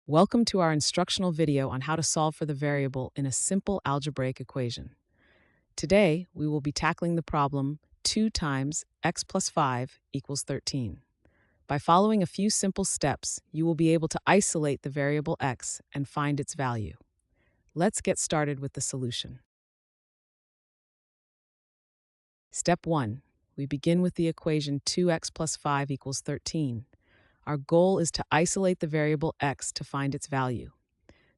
Welcome to our instructional video on how to solve for the variable in a simple algebraic equation. Today, we will be tackling the problem 2 times x plus 5 equals 13. By following a few simple steps, you will be able to isolate the variable x and find its value. Let's get started with the solution. Step 1. We begin with the equation 2x plus 5 equals 13. Our goal is to isolate the variable x to find its value.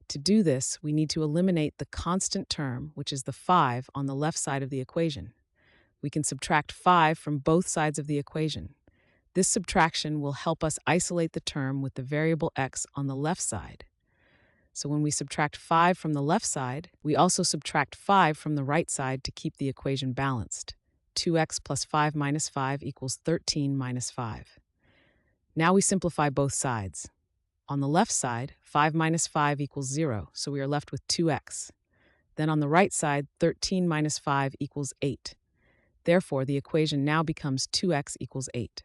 To do this, we need to eliminate the constant term, which is the 5, on the left side of the equation. We can subtract 5 from both sides of the equation. This subtraction will help us isolate the term with the variable x on the left side. So when we subtract 5 from the left side, we also subtract 5 from the right side to keep the equation balanced. 2x plus 5 minus 5 equals 13 minus 5. Now we simplify both sides. On the left side, 5 minus 5 equals 0, so we are left with 2x. Then on the right side, 13 minus 5 equals 8. Therefore, the equation now becomes 2x equals 8.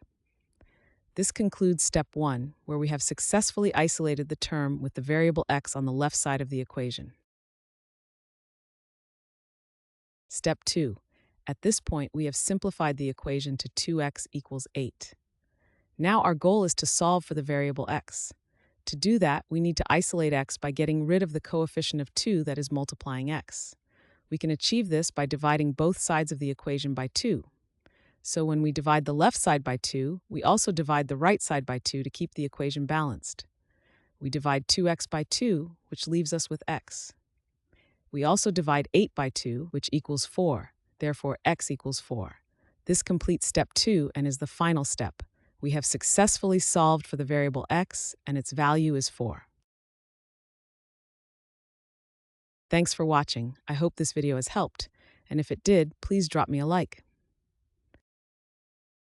This concludes step 1, where we have successfully isolated the term with the variable x on the left side of the equation. Step 2. At this point, we have simplified the equation to 2x equals 8. Now our goal is to solve for the variable x. To do that, we need to isolate x by getting rid of the coefficient of 2 that is multiplying x. We can achieve this by dividing both sides of the equation by 2. So when we divide the left side by 2, we also divide the right side by 2 to keep the equation balanced. We divide 2x by 2, which leaves us with x. We also divide 8 by 2, which equals 4. Therefore, x equals 4. This completes step 2 and is the final step. We have successfully solved for the variable x, and its value is 4. Thanks for watching. I hope this video has helped, and if it did, please drop me a like.